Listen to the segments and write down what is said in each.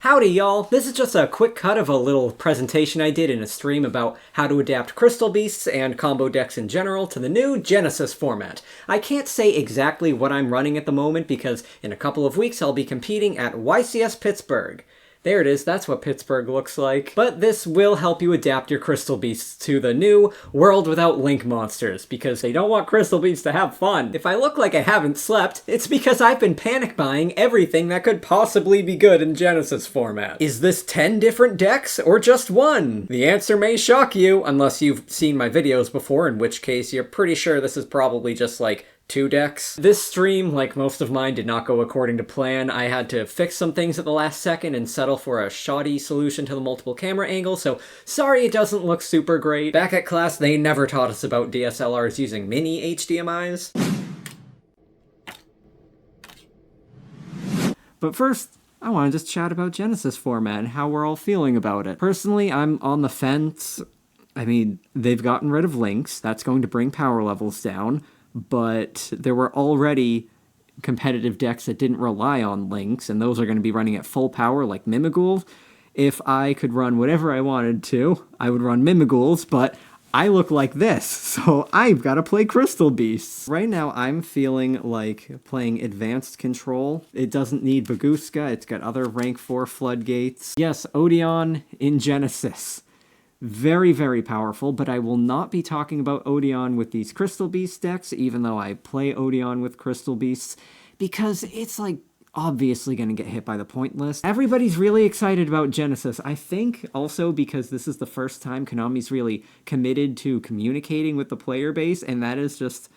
Howdy y'all, this is just a quick cut of a little presentation I did in a stream about how to adapt Crystal Beasts and combo decks in general to the new Genesys format. I can't say exactly what I'm running at the moment because in a couple of weeks I'll be competing at YCS Pittsburgh. There it is, that's what Pittsburgh looks like. But this will help you adapt your Crystal Beasts to the new World Without Link monsters, because they don't want Crystal Beasts to have fun. If I look like I haven't slept, it's because I've been panic buying everything that could possibly be good in Genesys format. Is this 10 different decks, or just one? The answer may shock you, unless you've seen my videos before, in which case you're pretty sure this is probably just like 2 decks. This stream, like most of mine, did not go according to plan. I had to fix some things at the last second and settle for a shoddy solution to the multiple camera angle, so sorry it doesn't look super great. Back at class, they never taught us about DSLRs using mini HDMIs. But first, I want to just chat about Genesys format and how we're all feeling about it. Personally, I'm on the fence. I mean, they've gotten rid of links. That's going to bring power levels down. But there were already competitive decks that didn't rely on links, and those are going to be running at full power like Mimighoul. If I could run whatever I wanted to, I would run Mimighouls, but I look like this, so I've got to play Crystal Beasts. Right now, I'm feeling like playing Advanced Control. It doesn't need Baguska, it's got other rank 4 floodgates. Yes, Odeon in Genesys. Very, very powerful, but I will not be talking about Odeon with these Crystal Beast decks, even though I play Odeon with Crystal Beasts, because it's, like, obviously going to get hit by the point list. Everybody's really excited about Genesys. I think also because this is the first time Konami's really committed to communicating with the player base, and that is just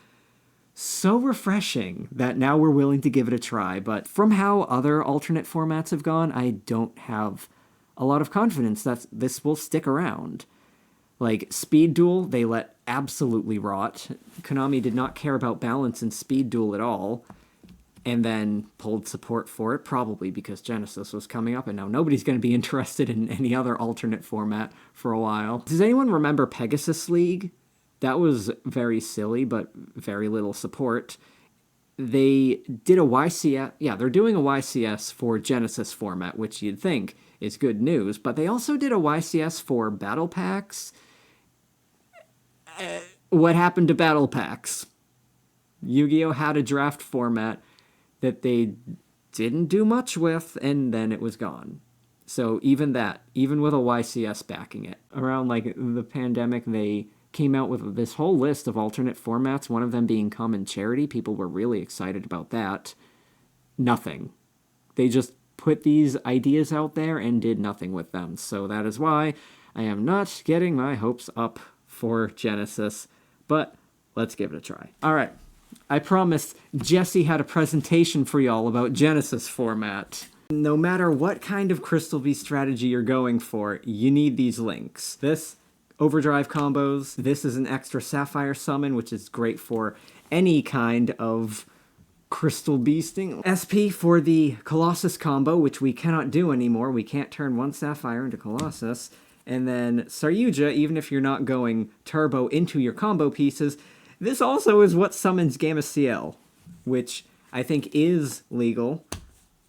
so refreshing that now we're willing to give it a try. But from how other alternate formats have gone, I don't have a lot of confidence that this will stick around. Like, Speed Duel, they let absolutely rot. Konami did not care about balance in Speed Duel at all, and then pulled support for it, probably because Genesys was coming up, and now nobody's going to be interested in any other alternate format for a while. Does anyone remember Pegasus League? That was very silly, but very little support. They did a YCS, yeah, they're doing a YCS for Genesys format, which you'd think is good news, but they also did a YCS for Battle Packs. What happened to Battle Packs? Yu-Gi-Oh! Had a draft format that they didn't do much with, and then it was gone. So even that, even with a YCS backing it, around like the pandemic, they came out with this whole list of alternate formats, one of them being Common Charity. People were really excited about that. Nothing. They just put these ideas out there and did nothing with them. So that is why I am not getting my hopes up for Genesys, but let's give it a try. All right, I promised Jesse had a presentation for y'all about Genesys format. No matter what kind of Crystal Beast strategy you're going for, you need these links. This overdrive combos, this is an extra Sapphire summon, which is great for any kind of Crystal Beasting. SP for the Colossus combo, which we cannot do anymore. We can't turn one Sapphire into Colossus. And then Saryuja, even if you're not going turbo into your combo pieces, this also is what summons Gamma CL, which I think is legal,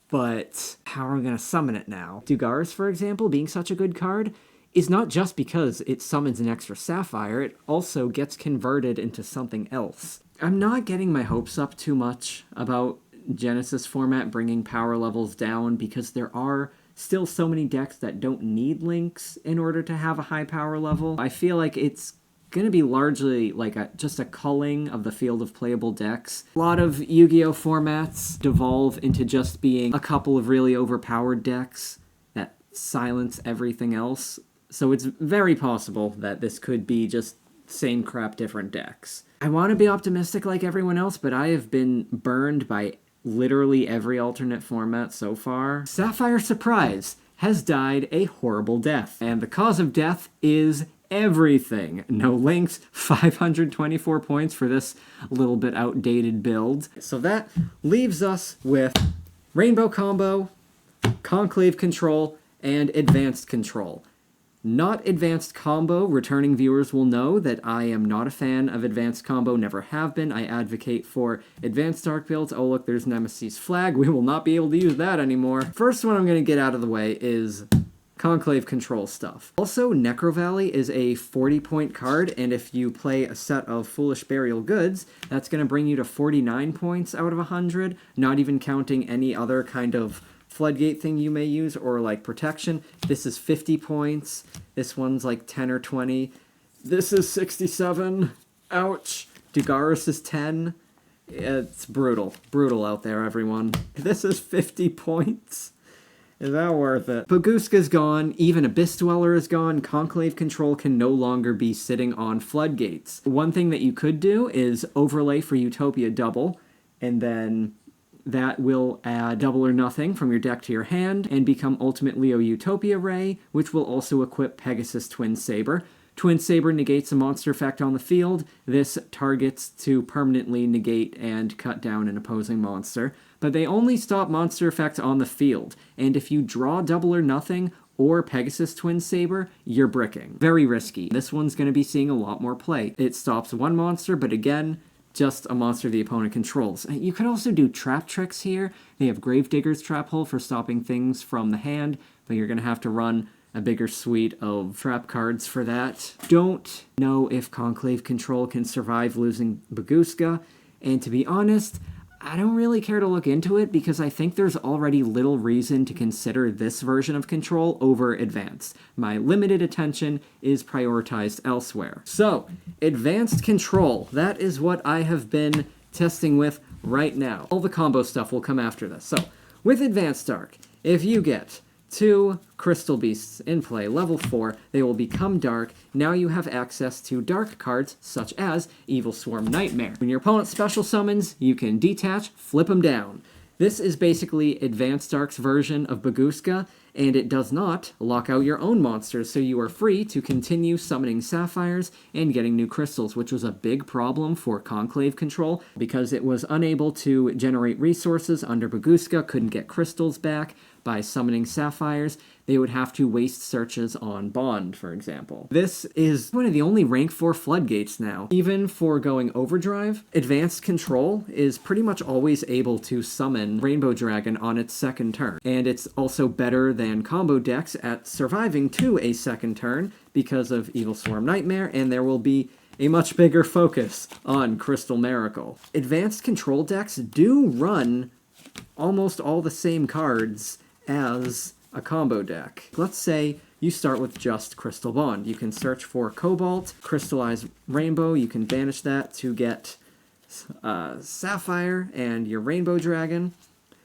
but how are we going to summon it now? Dugaris, for example, being such a good card, is not just because it summons an extra Sapphire, it also gets converted into something else. I'm not getting my hopes up too much about Genesys format bringing power levels down because there are still so many decks that don't need links in order to have a high power level. I feel like it's going to be largely like just a culling of the field of playable decks. A lot of Yu-Gi-Oh! Formats devolve into just being a couple of really overpowered decks that silence everything else. So it's very possible that this could be just same crap, different decks. I want to be optimistic like everyone else, but I have been burned by literally every alternate format so far. Sapphire Surprise has died a horrible death, and the cause of death is everything. No links, 524 points for this little bit outdated build. So that leaves us with Rainbow Combo, Conclave Control, and Advanced Control. Not advanced combo. Returning viewers will know that I am not a fan of advanced combo, never have been. I advocate for advanced dark builds. Oh look, there's Nemesis flag. We will not be able to use that anymore. First one I'm going to get out of the way is Conclave control stuff. Also, Necro Valley is a 40-point card, and if you play a set of Foolish Burial Goods, that's going to bring you to 49 points out of 100, not even counting any other kind of floodgate thing you may use, or like protection. This is 50 points. This one's like 10 or 20. This is 67. Ouch. Dugaris is 10. It's brutal. Brutal out there, everyone. This is 50 points. Is that worth it? Baguska's gone, even Abyss Dweller is gone, Conclave Control can no longer be sitting on floodgates. One thing that you could do is overlay for Utopia double, and then that will add double or nothing from your deck to your hand, and become Ultimate Leo Utopia Ray, which will also equip Pegasus Twin Saber. Twin Saber negates a monster effect on the field. This targets to permanently negate and cut down an opposing monster. But they only stop monster effects on the field, and if you draw double or nothing or Pegasus Twin Saber, you're bricking. Very risky. This one's going to be seeing a lot more play. It stops one monster, but again, just a monster the opponent controls. You could also do trap tricks here. They have Gravedigger's Trap Hole for stopping things from the hand, but you're going to have to run a bigger suite of trap cards for that. Don't know if Conclave Control can survive losing Baguska, and to be honest, I don't really care to look into it because I think there's already little reason to consider this version of Control over Advanced. My limited attention is prioritized elsewhere. So, Advanced Control, that is what I have been testing with right now. All the combo stuff will come after this. So, with Advanced Dark, if you get 2 Crystal Beasts in play, level 4, they will become dark. Now you have access to dark cards such as Evil Swarm Nightmare. When your opponent special summons, you can detach, flip them down. This is basically Advanced Dark's version of Baguska, and it does not lock out your own monsters, so you are free to continue summoning Sapphires and getting new crystals, which was a big problem for Conclave Control, because it was unable to generate resources under Baguska, couldn't get crystals back by summoning Sapphires. They would have to waste searches on Bond, for example. This is one of the only rank 4 floodgates now. Even for going Overdrive, Advanced Control is pretty much always able to summon Rainbow Dragon on its second turn. And it's also better than combo decks at surviving to a second turn because of Evil Swarm Nightmare, and there will be a much bigger focus on Crystal Miracle. Advanced Control decks do run almost all the same cards as a combo deck. Let's say you start with just Crystal Bond. You can search for Cobalt, Crystallize Rainbow, you can banish that to get Sapphire and your Rainbow Dragon.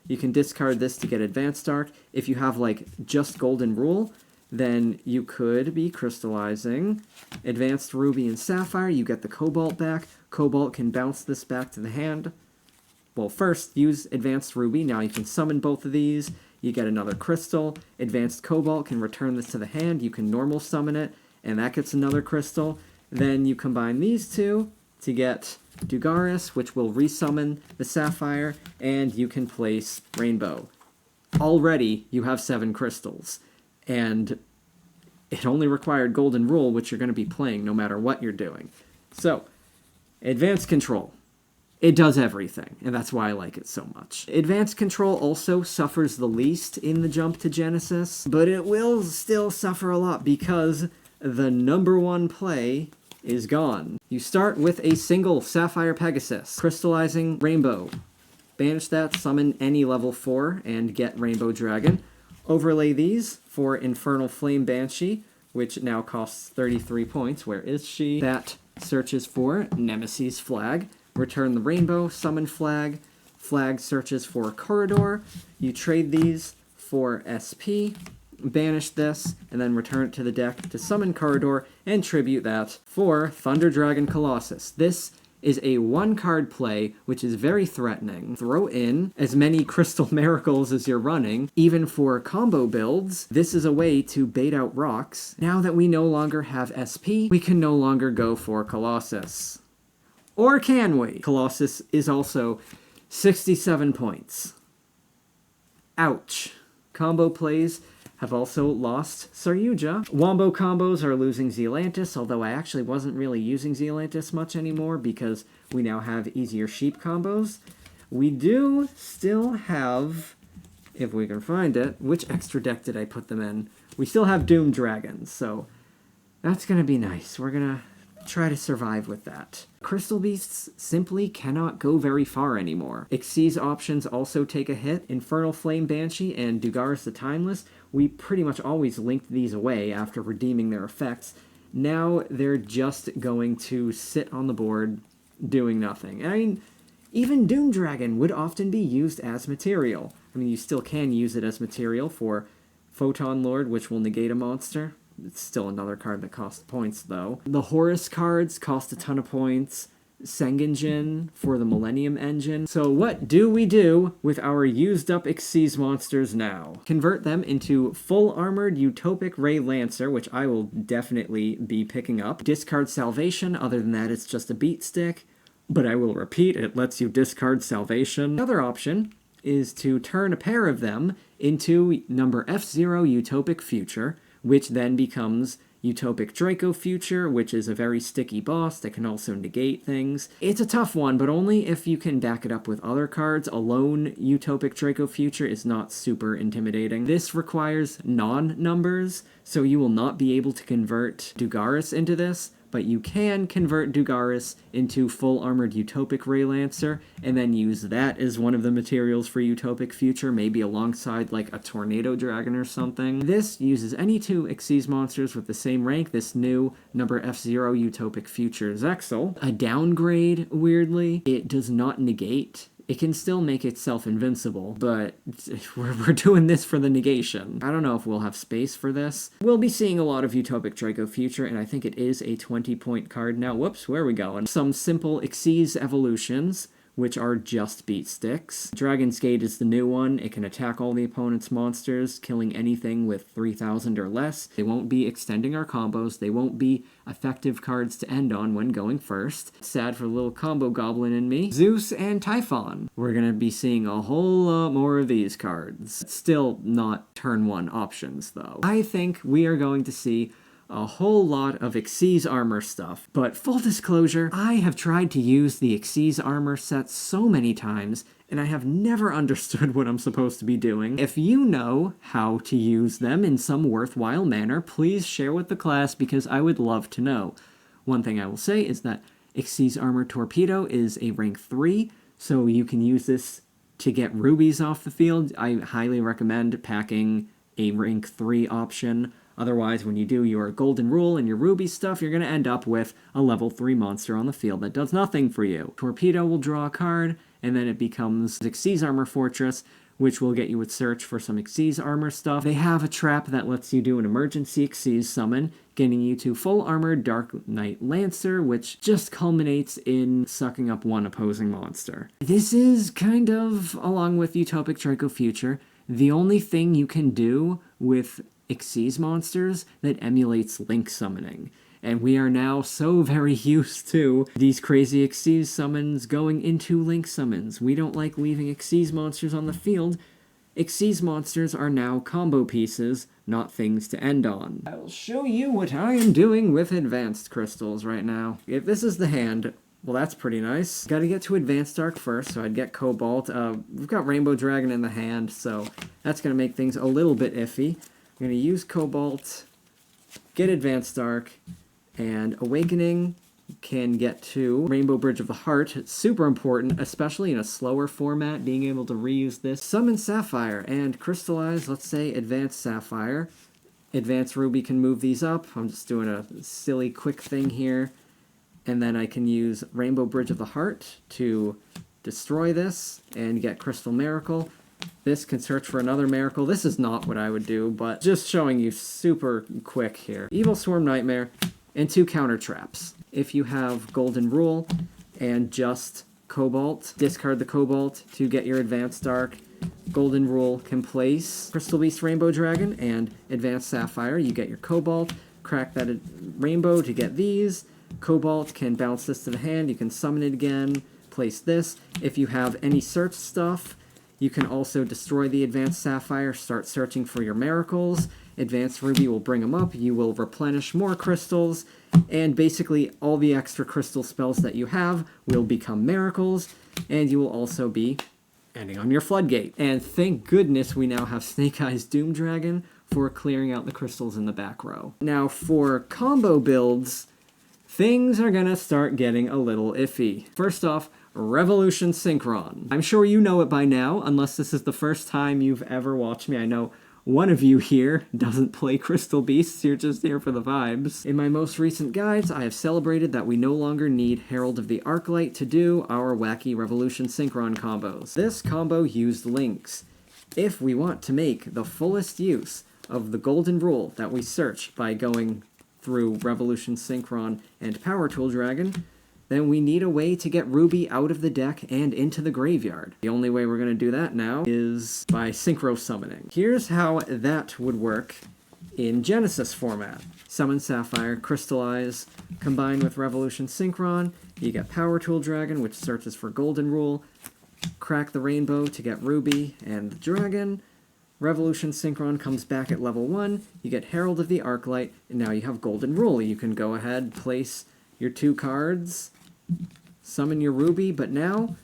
You can discard this to get Advanced Dark. If you have like just Golden Rule, then you could be crystallizing Advanced Ruby and Sapphire. You get the Cobalt back. Cobalt can bounce this back to the hand. Well, first, use Advanced Ruby. Now you can summon both of these. You get another crystal. Advanced Cobalt can return this to the hand. You can normal summon it, and that gets another crystal. Then you combine these two to get Dugaris, which will resummon the Sapphire, and you can place Rainbow. Already, you have 7 crystals, and it only required Golden Rule, which you're going to be playing no matter what you're doing. So, Advanced Control. It does everything, and that's why I like it so much. Advanced Control also suffers the least in the jump to Genesis, but it will still suffer a lot because the #1 play is gone. You start with a single Sapphire Pegasus, crystallizing Rainbow. Banish that, summon any level 4, and get Rainbow Dragon. Overlay these for Infernal Flame Banshee, which now costs 33 points. Where is she? That searches for Nemesis Flag. Return the Rainbow, summon Flag. Flag searches for Corridor. You trade these for SP, banish this, and then return it to the deck to summon Corridor, and tribute that for Thunder Dragon Colossus. This is a 1-card play, which is very threatening. Throw in as many Crystal Miracles as you're running. Even for combo builds, this is a way to bait out rocks. Now that we no longer have SP, we can no longer go for Colossus. Or can we? Colossus is also 67 points. Ouch. Combo plays have also lost Saryuja. Wombo combos are losing Zealantis, although I actually wasn't really using Zealantis much anymore because we now have easier sheep combos. We do still have, if we can find it, which extra deck did I put them in? We still have Doom Dragons, so that's going to be nice. We're going to try to survive with that. Crystal Beasts simply cannot go very far anymore. Xyz options also take a hit. Infernal Flame Banshee and Dugaris the Timeless, we pretty much always linked these away after redeeming their effects. Now they're just going to sit on the board doing nothing. I mean, even Doom Dragon would often be used as material. I mean, you still can use it as material for Photon Lord, which will negate a monster. It's still another card that costs points, though. The Horus cards cost a ton of points. Sengenjin for the Millennium Engine. So what do we do with our used-up Xyz monsters now? Convert them into full-armored Utopic Ray Lancer, which I will definitely be picking up. Discard Salvation. Other than that, it's just a beat stick. But I will repeat, it lets you discard Salvation. Another option is to turn a pair of them into number F0 Utopic Future, which then becomes Utopic Draco Future, which is a very sticky boss that can also negate things. It's a tough one, but only if you can back it up with other cards. Alone, Utopic Draco Future is not super intimidating. This requires non-numbers, so you will not be able to convert Dugaris into this, but you can convert Dugaris into full-armored Utopic Ray Lancer, and then use that as one of the materials for Utopic Future, maybe alongside like a Tornado Dragon or something. This uses any two Xyz monsters with the same rank, this new number F0 Utopic Future Zexal. A downgrade, weirdly, it does not negate. It can still make itself invincible, but we're doing this for the negation. I don't know if we'll have space for this. We'll be seeing a lot of Utopic Draco Future, and I think it is a 20-point card now. Whoops, where are we going? Some simple Xyz evolutions, which are just beat sticks. Dragon's Gate is the new one. It can attack all the opponent's monsters, killing anything with 3,000 or less. They won't be extending our combos. They won't be effective cards to end on when going first. Sad for the little combo goblin in me. Zeus and Typhon. We're going to be seeing a whole lot more of these cards. Still not turn one options, though. I think we are going to see a whole lot of Xyz armor stuff. But full disclosure, I have tried to use the Xyz armor set so many times, and I have never understood what I'm supposed to be doing. If you know how to use them in some worthwhile manner, please share with the class because I would love to know. One thing I will say is that Xyz Armor Torpedo is a rank 3, so you can use this to get rubies off the field. I highly recommend packing a rank 3 option. Otherwise, when you do your Golden Rule and your Ruby stuff, you're going to end up with a level 3 monster on the field that does nothing for you. Torpedo will draw a card, and then it becomes Xyz Armor Fortress, which will get you with search for some Xyz armor stuff. They have a trap that lets you do an emergency Xyz summon, getting you to full armored Dark Knight Lancer, which just culminates in sucking up one opposing monster. This is kind of, along with Utopic Draco Future, the only thing you can do with Xyz monsters that emulates Link summoning. And we are now so very used to these crazy Xyz summons going into Link summons. We don't like leaving Xyz monsters on the field. Xyz monsters are now combo pieces, not things to end on. I'll show you what I am doing with advanced crystals right now. If this is the hand, well, that's pretty nice. Gotta get to Advanced Dark first, so I'd get Cobalt. We've got Rainbow Dragon in the hand, so that's gonna make things a little bit iffy. I'm going to use Cobalt, get Advanced Dark, and Awakening can get to Rainbow Bridge of the Heart. It's super important, especially in a slower format, being able to reuse this. Summon Sapphire and crystallize, let's say, Advanced Sapphire. Advanced Ruby can move these up. I'm just doing a silly quick thing here. And then I can use Rainbow Bridge of the Heart to destroy this and get Crystal Miracle. This can search for another miracle. This is not what I would do, but just showing you super quick here. Evil Swarm Nightmare and 2 counter traps. If you have Golden Rule and just Cobalt, discard the Cobalt to get your Advanced Dark. Golden Rule can place Crystal Beast Rainbow Dragon and Advanced Sapphire. You get your Cobalt, crack that Rainbow to get these. Cobalt can bounce this to the hand. You can summon it again, place this. If you have any search stuff, You can also destroy the Advanced Sapphire, start searching for your miracles. Advanced Ruby will bring them up, you will replenish more crystals, and basically all the extra crystal spells that you have will become miracles, and you will also be ending on your floodgate. And thank goodness we now have Snake Eyes Doom Dragon for clearing out the crystals in the back row. Now for combo builds, things are gonna start getting a little iffy. First off, Revolution Synchron. I'm sure you know it by now, unless this is the first time you've ever watched me. I know one of you here doesn't play Crystal Beasts, you're just here for the vibes. In my most recent guides, I have celebrated that we no longer need Herald of the Arclight to do our wacky Revolution Synchron combos. This combo used links. If we want to make the fullest use of the golden rule that we search by going through Revolution Synchron and Power Tool Dragon, then we need a way to get Ruby out of the deck and into the graveyard. The only way we're going to do that now is by synchro summoning. Here's how that would work in Genesys format. Summon Sapphire, Crystallize, combine with Revolution Synchron, you get Power Tool Dragon, which searches for Golden Rule, crack the Rainbow to get Ruby and the Dragon, Revolution Synchron comes back at level 1, you get Herald of the Arclight, and now you have Golden Rule. You can go ahead, place your 2 cards, summon your Ruby, but now,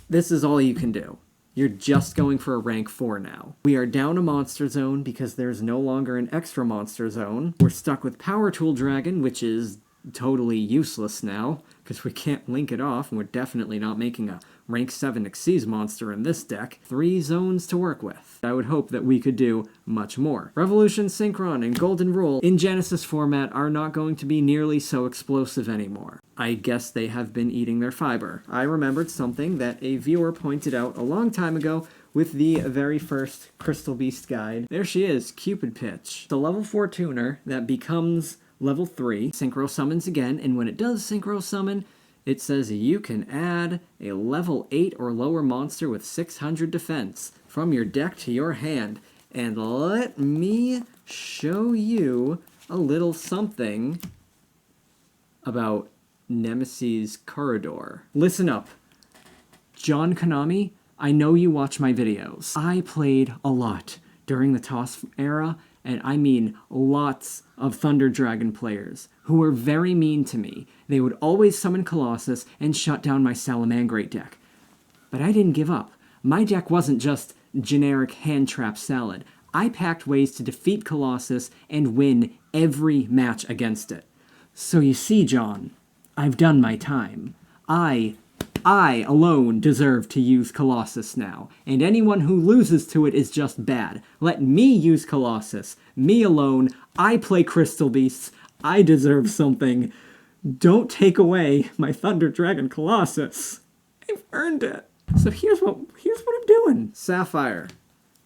this is all you can do. You're just going for a rank 4 now. We are down a monster zone because there's no longer an extra monster zone. We're stuck with Power Tool Dragon, which is totally useless now, because we can't link it off, and we're definitely not making a rank 7 Xyz monster in this deck. 3 zones to work with. I would hope that we could do much more. Revolution Synchron and Golden Rule in Genesys format are not going to be nearly so explosive anymore. I guess they have been eating their fiber. I remembered something that a viewer pointed out a long time ago with the very first Crystal Beast guide. There she is, Cupid Pitch. The level 4 tuner that becomes level 3, synchro summons again, and when it does synchro summon, it says you can add a level 8 or lower monster with 600 defense from your deck to your hand. And let me show you a little something about Nemesis Corridor. Listen up. John Konami, I know you watch my videos. I played a lot during the TOS era, and I mean lots of Thunder Dragon players who were very mean to me. They would always summon Colossus and shut down my Salamangreat deck. But I didn't give up. My deck wasn't just generic hand trap salad. I packed ways to defeat Colossus and win every match against it. So you see, John, I've done my time. I alone deserve to use Colossus now, and anyone who loses to it is just bad. Let me use Colossus. Me alone. I play Crystal Beasts. I deserve something. Don't take away my Thunder Dragon Colossus. I've earned it. So here's what I'm doing. Sapphire,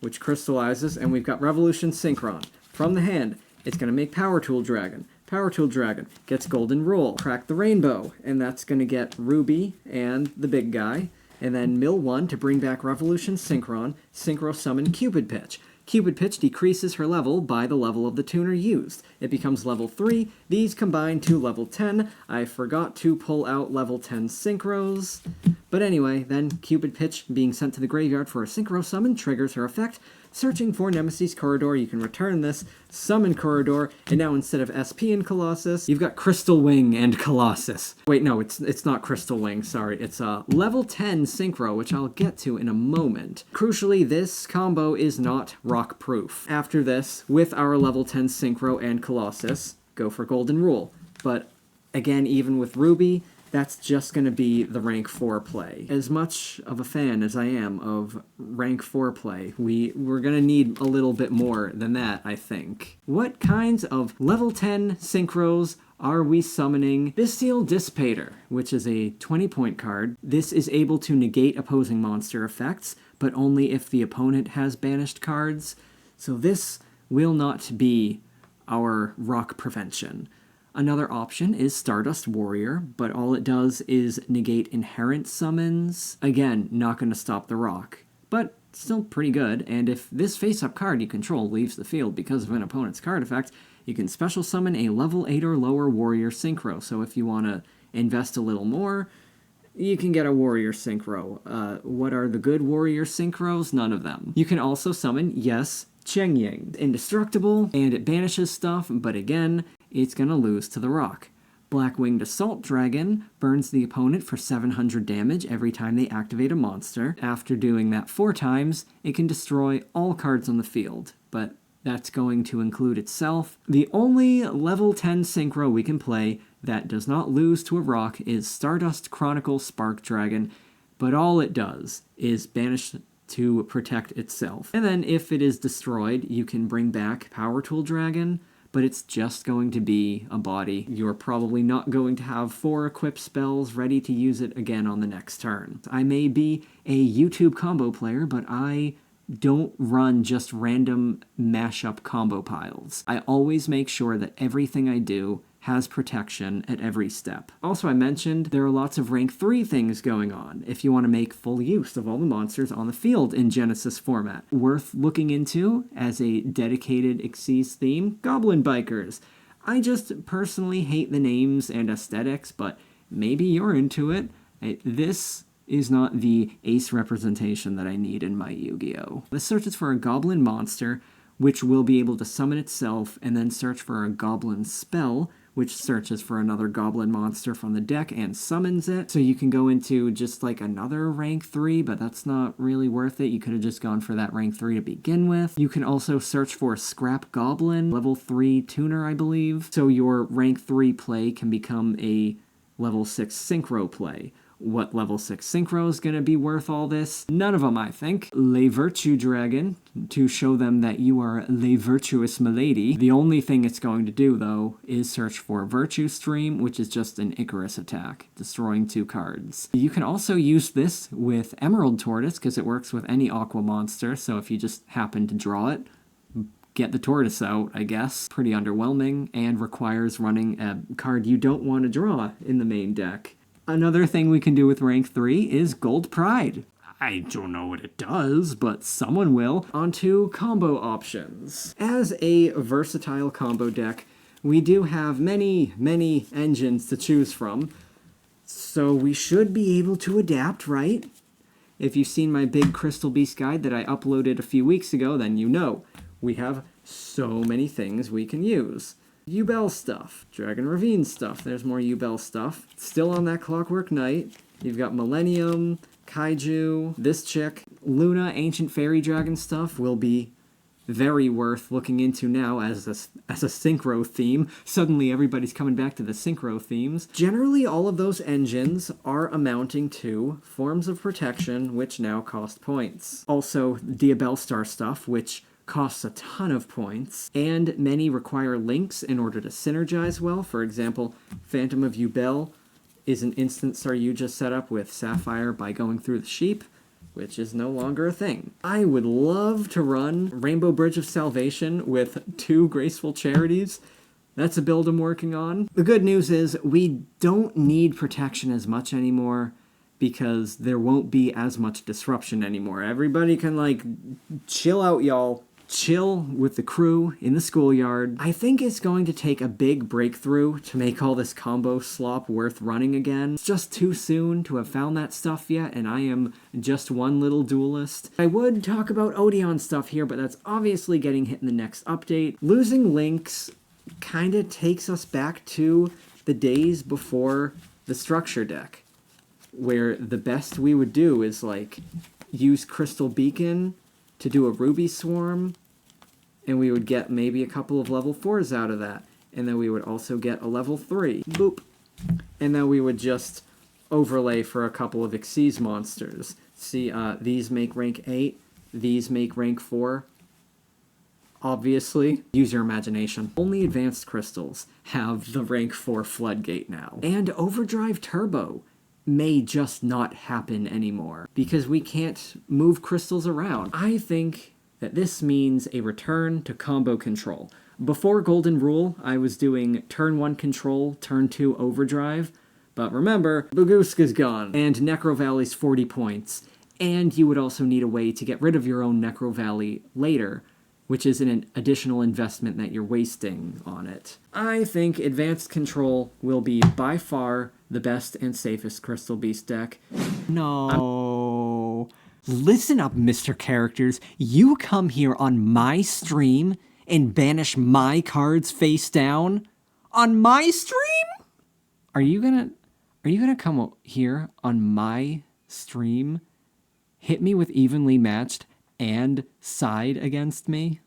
which crystallizes, and we've got Revolution Synchron. From the hand, it's going to make Power Tool Dragon. Power Tool Dragon gets Golden Rule. Crack the Rainbow, and that's going to get Ruby and the big guy. And then mill 1 to bring back Revolution Synchron, synchro summon Cupid Pitch. Cupid Pitch decreases her level by the level of the tuner used. It becomes level 3. These combine to level 10. I forgot to pull out level 10 synchros. But anyway, then Cupid Pitch being sent to the graveyard for a synchro summon triggers her effect. Searching for Nemesis Corridor, you can return this, summon Corridor, and now instead of SP and Colossus, you've got Crystal Wing and Colossus. Wait, no, it's not Crystal Wing, sorry. It's a level 10 Synchro, which I'll get to in a moment. Crucially, this combo is not rock-proof. After this, with our level 10 Synchro and Colossus, go for Golden Rule. But again, even with Ruby, that's just going to be the rank 4 play. As much of a fan as I am of rank 4 play, we're going to need a little bit more than that, I think. What kinds of level 10 synchros are we summoning? Bestial Dissipator, which is a 20-point card. This is able to negate opposing monster effects, but only if the opponent has banished cards. So this will not be our rock prevention. Another option is Stardust Warrior, but all it does is negate inherent summons. Again, not going to stop the rock, but still pretty good, and if this face-up card you control leaves the field because of an opponent's card effect, you can special summon a level 8 or lower warrior synchro, so if you want to invest a little more, you can get a warrior synchro. What are the good warrior synchros? None of them. You can also summon, yes, Cheng Ying. Indestructible, and it banishes stuff, but again, it's gonna lose to the rock. Black-Winged Assault Dragon burns the opponent for 700 damage every time they activate a monster. After doing that 4 times, it can destroy all cards on the field, but that's going to include itself. The only level 10 synchro we can play that does not lose to a rock is Stardust Chronicle Spark Dragon, but all it does is banish to protect itself. And then if it is destroyed, you can bring back Power Tool Dragon, but it's just going to be a body. You're probably not going to have 4 equipped spells ready to use it again on the next turn. I may be a YouTube combo player, but I don't run just random mashup combo piles. I always make sure that everything I do has protection at every step. Also, I mentioned there are lots of rank 3 things going on if you want to make full use of all the monsters on the field in Genesys format. Worth looking into as a dedicated Xyz theme, Goblin Bikers. I just personally hate the names and aesthetics, but maybe you're into it. This is not the ace representation that I need in my Yu-Gi-Oh! This searches for a goblin monster, which will be able to summon itself, and then search for a goblin spell, which searches for another goblin monster from the deck and summons it. So you can go into just like another rank 3, but that's not really worth it. You could have just gone for that rank 3 to begin with. You can also search for Scrap Goblin, level 3 tuner, I believe. So your rank 3 play can become a level 6 synchro play. What level 6 synchro is going to be worth all this? None of them, I think. Le Virtue Dragon, to show them that you are Le Virtuous Milady. The only thing it's going to do, though, is search for Virtue Stream, which is just an Icarus attack, destroying 2 cards. You can also use this with Emerald Tortoise, because it works with any Aqua monster, so if you just happen to draw it, get the tortoise out, I guess. Pretty underwhelming, and requires running a card you don't want to draw in the main deck. Another thing we can do with rank 3 is Gold Pride. I don't know what it does, but someone will. Onto combo options. As a versatile combo deck, we do have many engines to choose from, so we should be able to adapt, right? If you've seen my big Crystal Beast guide that I uploaded a few weeks ago, then you know we have so many things we can use. Yubel stuff, Dragon Ravine stuff, there's more Yubel stuff. Still on that Clockwork Knight, you've got Millennium, Kaiju, this chick. Luna, Ancient Fairy Dragon stuff will be very worth looking into now as a synchro theme. Suddenly everybody's coming back to the synchro themes. Generally, all of those engines are amounting to forms of protection, which now cost points. Also, Diabell Star stuff, which costs a ton of points, and many require links in order to synergize well. For example, Phantom of Yubel is an instant Saryuja setup with Sapphire by going through the sheep, which is no longer a thing. I would love to run Rainbow Bridge of Salvation with 2 Graceful Charities. That's a build I'm working on. The good news is we don't need protection as much anymore, because there won't be as much disruption anymore. Everybody can, like, chill out, y'all. Chill with the crew in the schoolyard. I think it's going to take a big breakthrough to make all this combo slop worth running again. It's just too soon to have found that stuff yet, and I am just one little duelist. I would talk about Odeon stuff here, but that's obviously getting hit in the next update. Losing links kind of takes us back to the days before the structure deck, where the best we would do is, like, use Crystal Beacon to do a Ruby Swarm, and we would get maybe a couple of level 4s out of that. And then we would also get a level 3. Boop. And then we would just overlay for a couple of Xyz monsters. See, these make rank 8, these make rank 4. Obviously, use your imagination. Only advanced crystals have the rank 4 floodgate now. And Overdrive Turbo may just not happen anymore, because we can't move crystals around. I think that this means a return to combo control. Before Golden Rule, I was doing turn 1 control, turn 2 overdrive, but remember, Buguska's gone, and Necro Valley's 40 points, and you would also need a way to get rid of your own Necro Valley later, which is an additional investment that you're wasting on it. I think Advanced Control will be by far the best and safest Crystal Beast deck. No. Listen up, Mr. Characters. You come here on my stream and banish my cards face down? On my stream? Are you gonna come here on my stream, hit me with evenly matched, and side against me?